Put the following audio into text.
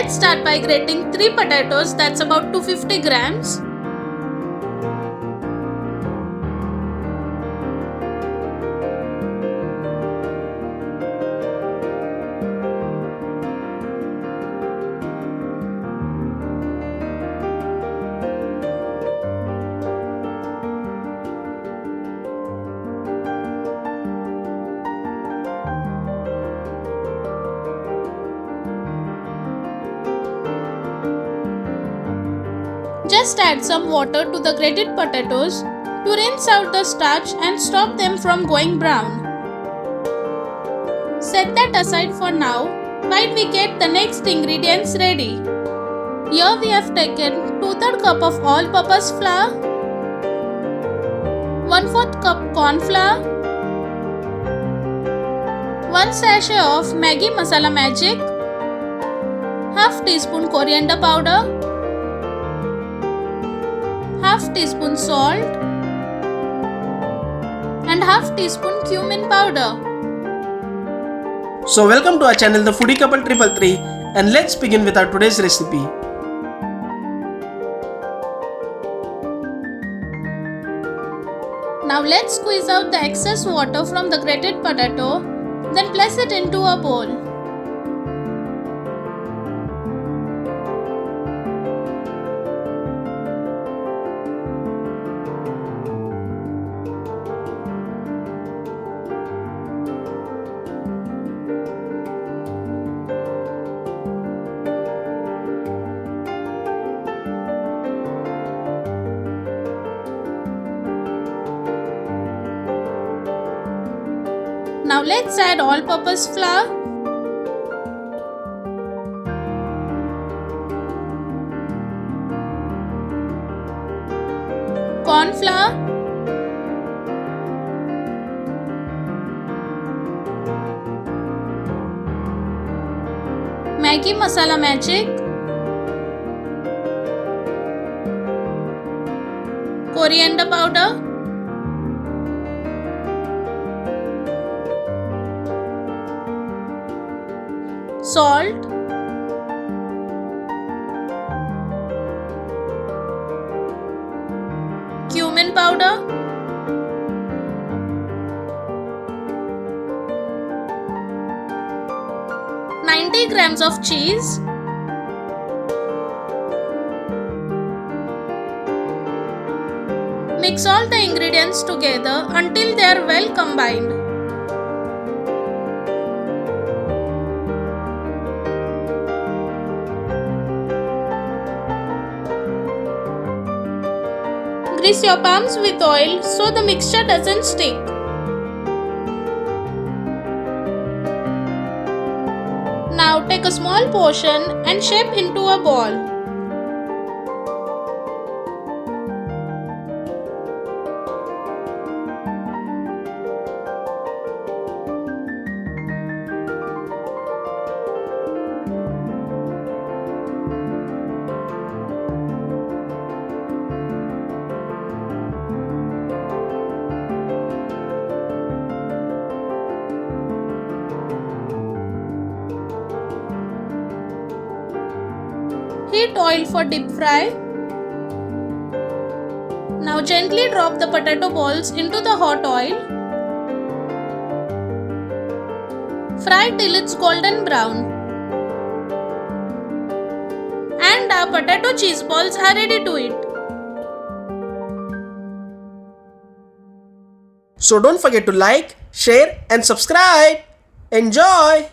Let's start by grating 3 potatoes, that's about 250 grams. Just add some water to the grated potatoes to rinse out the starch and stop them from going brown. Set that aside for now while we get the next ingredients ready. Here we have taken 2/3 cup of all-purpose flour, 1/4 cup corn flour, 1 sachet of Maggi Masala Magic, half teaspoon coriander powder, half teaspoon salt and half teaspoon cumin powder. So welcome to our channel The Foodie Couple 333 and let's begin with our today's recipe. Now let's squeeze out the excess water from the grated potato, then place it into a bowl. Now let's add all-purpose flour, corn flour, Maggi Masala Magic, coriander powder, salt, cumin powder, (90 grams of cheese, mix all the ingredients together until they are well combined. Grease your palms with oil so the mixture doesn't stick. Now take a small portion and shape into a ball. Heat oil for deep fry. Now gently drop the potato balls into the hot oil. Fry till it's golden brown. And our potato cheese balls are ready to eat. So don't forget to like, share and subscribe. Enjoy!